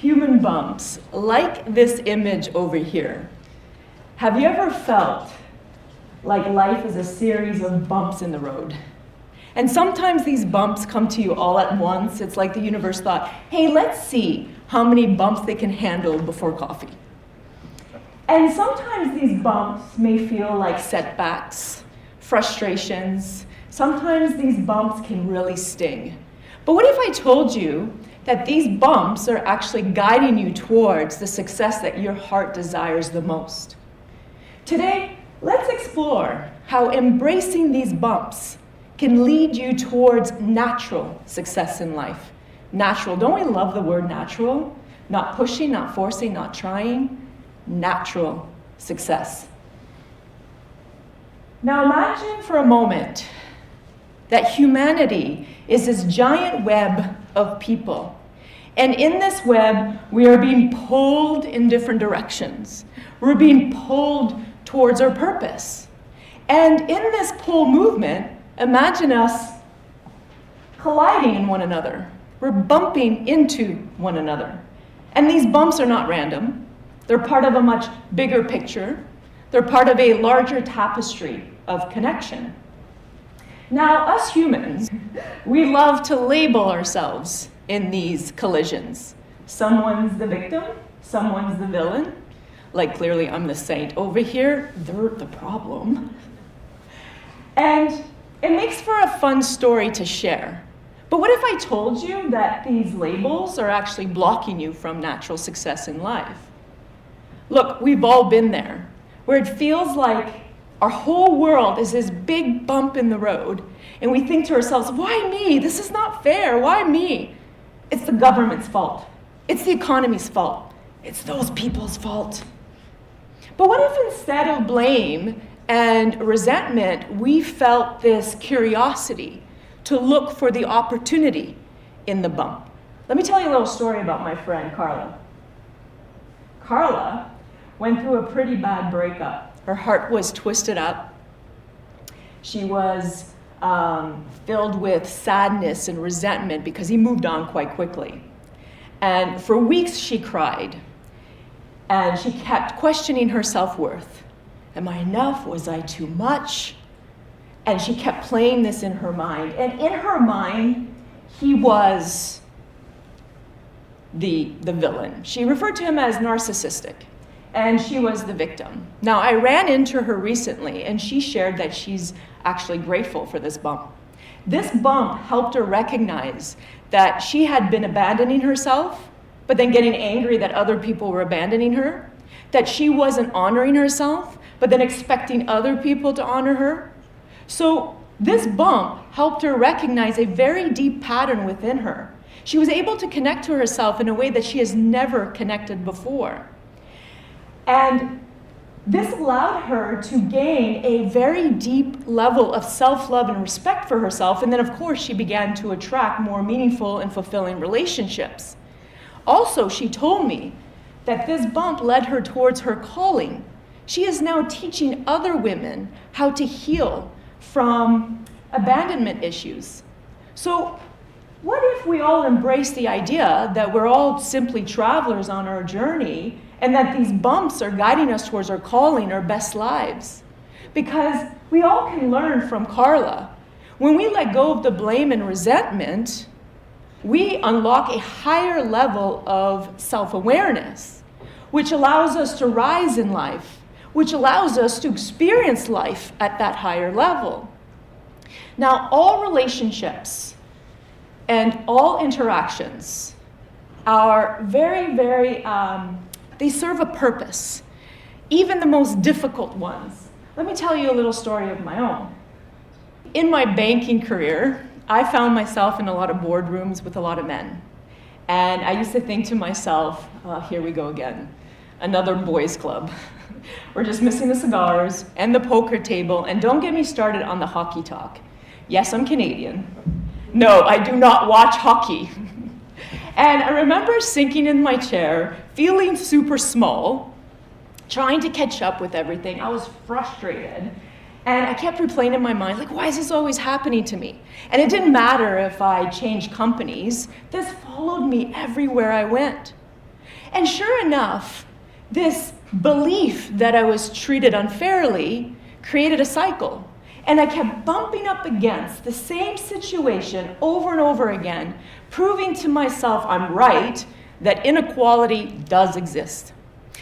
human bumps, like this image over here. Have you ever felt like life is a series of bumps in the road? And sometimes these bumps come to you all at once. It's like the universe thought, hey, let's see how many bumps they can handle before coffee. And sometimes these bumps may feel like setbacks, frustrations. Sometimes these bumps can really sting. But what if I told you that these bumps are actually guiding you towards the success that your heart desires the most? Today, let's explore how embracing these bumps can lead you towards natural success in life. Natural, don't we love the word natural? Not pushing, not forcing, not trying. Natural success. Now imagine for a moment that humanity is this giant web of people. And in this web, we are being pulled in different directions. We're being pulled towards our purpose. And in this pull movement, imagine us colliding in one another. We're bumping into one another. And these bumps are not random. They're part of a much bigger picture. They're part of a larger tapestry of connection. Now, us humans, we love to label ourselves in these collisions. Someone's the victim, someone's the villain. Like, clearly I'm the saint over here, they're the problem. And it makes for a fun story to share. But what if I told you that these labels are actually blocking you from natural success in life? Look, we've all been there, where it feels like our whole world is this big bump in the road, and we think to ourselves, why me? This is not fair. Why me? It's the government's fault. It's the economy's fault. It's those people's fault. But what if instead of blame and resentment, we felt this curiosity to look for the opportunity in the bump? Let me tell you a little story about my friend Carla. Carla went through a pretty bad breakup. Her heart was twisted up. She was filled with sadness and resentment because he moved on quite quickly. And for weeks she cried. And she kept questioning her self-worth. Am I enough? Was I too much? And she kept playing this in her mind. And in her mind, he was the villain. She referred to him as narcissistic. And she was the victim. Now, I ran into her recently, and she shared that she's actually grateful for this bump. This bump helped her recognize that she had been abandoning herself, but then getting angry that other people were abandoning her, that she wasn't honoring herself, but then expecting other people to honor her. So this bump helped her recognize a very deep pattern within her. She was able to connect to herself in a way that she has never connected before. And this allowed her to gain a very deep level of self-love and respect for herself. And then, of course, she began to attract more meaningful and fulfilling relationships. Also, she told me that this bump led her towards her calling. She is now teaching other women how to heal from abandonment issues. So what if we all embrace the idea that we're all simply travelers on our journey, and that these bumps are guiding us towards our calling, our best lives? Because we all can learn from Carla. When we let go of the blame and resentment, we unlock a higher level of self-awareness, which allows us to rise in life, which allows us to experience life at that higher level. Now, all relationships and all interactions are very, they serve a purpose, even the most difficult ones. Let me tell you a little story of my own. In my banking career, I found myself in a lot of boardrooms with a lot of men. And I used to think to myself, here we go again, another boys club. We're just missing the cigars and the poker table, and don't get me started on the hockey talk. Yes, I'm Canadian. No, I do not watch hockey. And I remember sinking in my chair, feeling super small, trying to catch up with everything. I was frustrated. And I kept replaying in my mind, like, why is this always happening to me? And it didn't matter if I changed companies. This followed me everywhere I went. And sure enough, this belief that I was treated unfairly created a cycle. And I kept bumping up against the same situation over and over again, proving to myself I'm right, that inequality does exist.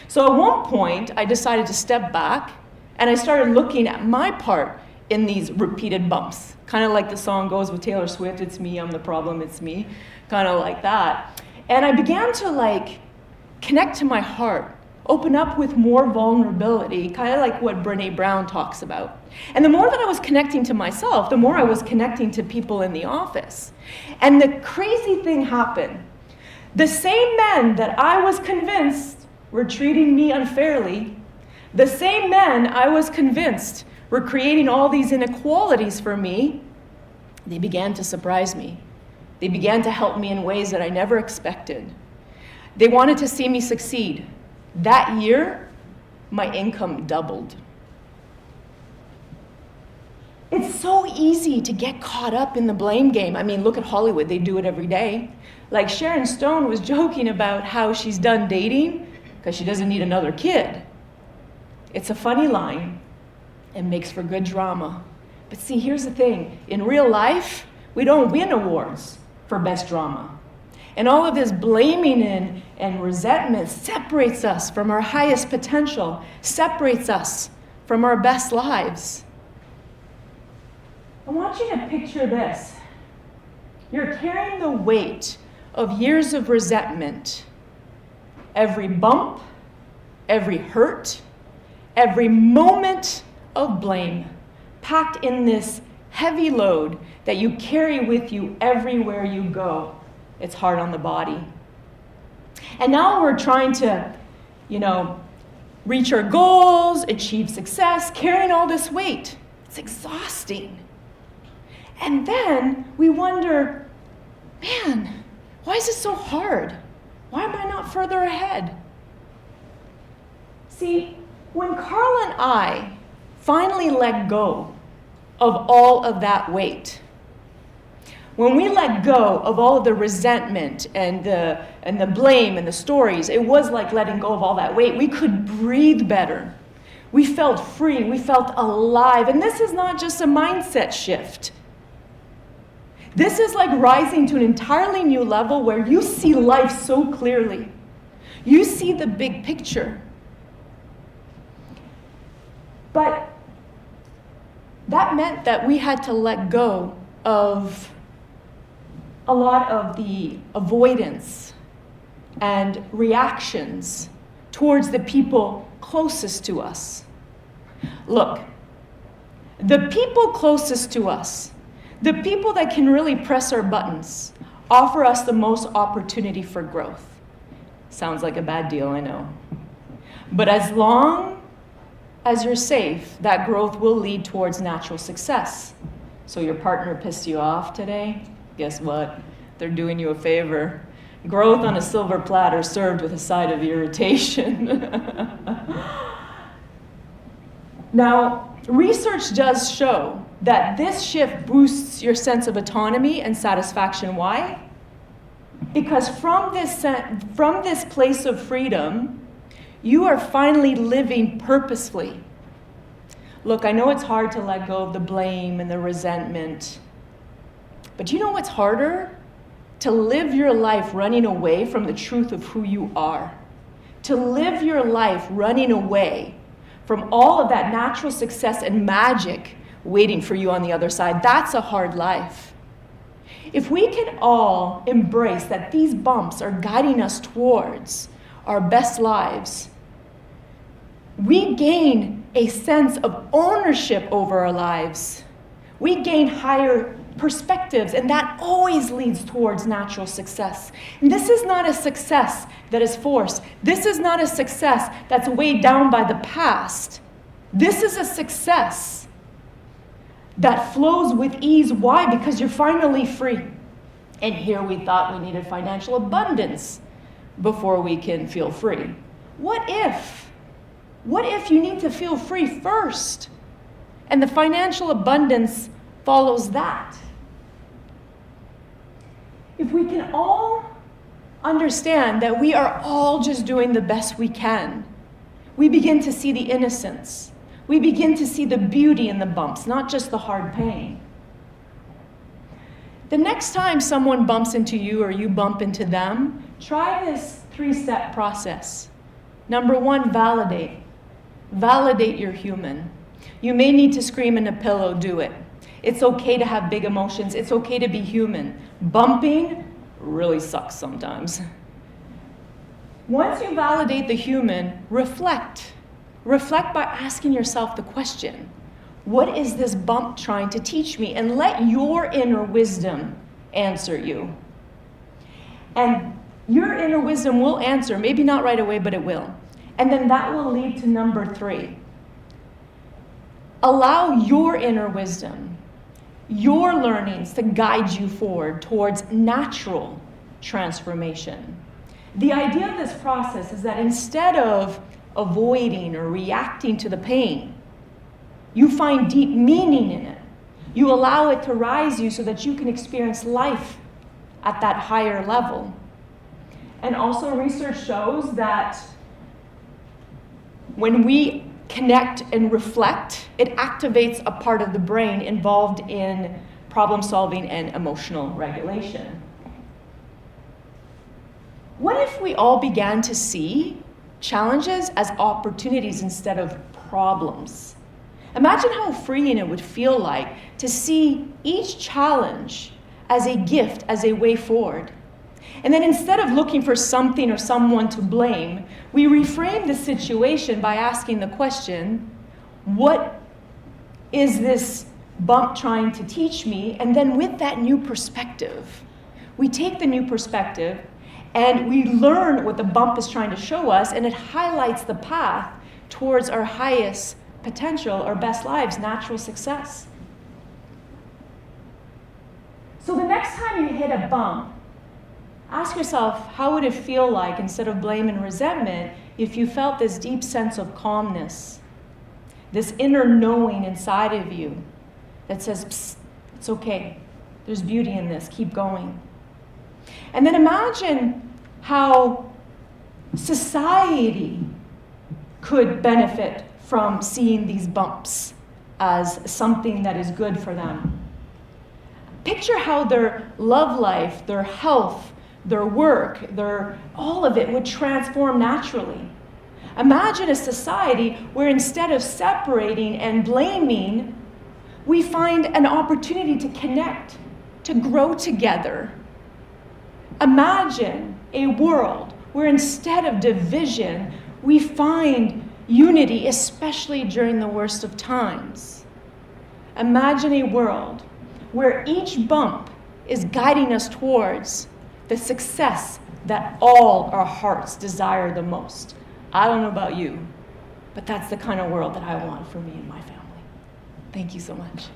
So at one point, I decided to step back, and I started looking at my part in these repeated bumps. Kind of like the song goes with Taylor Swift, it's me, I'm the problem, it's me. Kind of like that. And I began to connect to my heart, open up with more vulnerability, kind of like what Brené Brown talks about. And the more that I was connecting to myself, the more I was connecting to people in the office. And the crazy thing happened. The same men that I was convinced were treating me unfairly, the same men I was convinced were creating all these inequalities for me, they began to surprise me. They began to help me in ways that I never expected. They wanted to see me succeed. That year, my income doubled. It's so easy to get caught up in the blame game. I mean, look at Hollywood, they do it every day. Like Sharon Stone was joking about how she's done dating because she doesn't need another kid. It's a funny line. It makes for good drama. But see, here's the thing. In real life, we don't win awards for best drama. And all of this blaming and resentment separates us from our highest potential, separates us from our best lives. I want you to picture this. You're carrying the weight of years of resentment. Every bump, every hurt, every moment of blame, packed in this heavy load that you carry with you everywhere you go. It's hard on the body. And now we're trying to, reach our goals, achieve success, carrying all this weight. It's exhausting. And then we wonder, man, why is this so hard? Why am I not further ahead? See, when Carl and I finally let go of all of that weight, when we let go of all of the resentment and the blame and the stories, it was like letting go of all that weight. We could breathe better. We felt free. We felt alive. And this is not just a mindset shift. This is like rising to an entirely new level where you see life so clearly. You see the big picture. But that meant that we had to let go of a lot of the avoidance and reactions towards the people closest to us. Look, the people closest to us, the people that can really press our buttons, offer us the most opportunity for growth. Sounds like a bad deal, I know. But as long as you're safe, that growth will lead towards natural success. So your partner pissed you off today? Guess what? They're doing you a favor. Growth on a silver platter served with a side of irritation. Now, research does show that this shift boosts your sense of autonomy and satisfaction. Why? Because from this place of freedom, you are finally living purposefully. Look, I know it's hard to let go of the blame and the resentment, but you know what's harder? To live your life running away from the truth of who you are. To live your life running away from all of that natural success and magic waiting for you on the other side. That's a hard life. If we can all embrace that these bumps are guiding us towards our best lives, we gain a sense of ownership over our lives. We gain higher perspectives, and that always leads towards natural success. And this is not a success that is forced. This is not a success that's weighed down by the past. This is a success that flows with ease. Why? Because you're finally free. And here we thought we needed financial abundance before we can feel free. What if you need to feel free first? And the financial abundance follows that. If we can all understand that we are all just doing the best we can. We begin to see the innocence. We begin to see the beauty in the bumps, not just the hard pain. The next time someone bumps into you or you bump into them, try this 3-step process. Number 1, validate. Validate you're human. You may need to scream in a pillow, do it. It's okay to have big emotions. It's okay to be human. Bumping really sucks sometimes. Once you validate the human, reflect. Reflect by asking yourself the question, what is this bump trying to teach me? And let your inner wisdom answer you. And your inner wisdom will answer, maybe not right away, but it will. And then that will lead to number 3. Allow your inner wisdom, your learnings to guide you forward towards natural transformation. The idea of this process is that instead of avoiding or reacting to the pain, you find deep meaning in it. You allow it to rise you so that you can experience life at that higher level. And also research shows that when we connect and reflect, it activates a part of the brain involved in problem solving and emotional regulation. What if we all began to see challenges as opportunities instead of problems? Imagine how freeing it would feel like to see each challenge as a gift, as a way forward. And then instead of looking for something or someone to blame, we reframe the situation by asking the question, what is this bump trying to teach me? And then with that new perspective, we take the new perspective and we learn what the bump is trying to show us, and it highlights the path towards our highest potential, our best lives, natural success. So the next time you hit a bump, ask yourself, how would it feel like, instead of blame and resentment, if you felt this deep sense of calmness, this inner knowing inside of you that says, psst, it's okay, there's beauty in this, keep going. And then imagine how society could benefit from seeing these bumps as something that is good for them. Picture how their love life, their health, their work, all of it would transform naturally. Imagine a society where instead of separating and blaming, we find an opportunity to connect, to grow together. Imagine a world where instead of division, we find unity, especially during the worst of times. Imagine a world where each bump is guiding us towards the success that all our hearts desire the most. I don't know about you, but that's the kind of world that I want for me and my family. Thank you so much.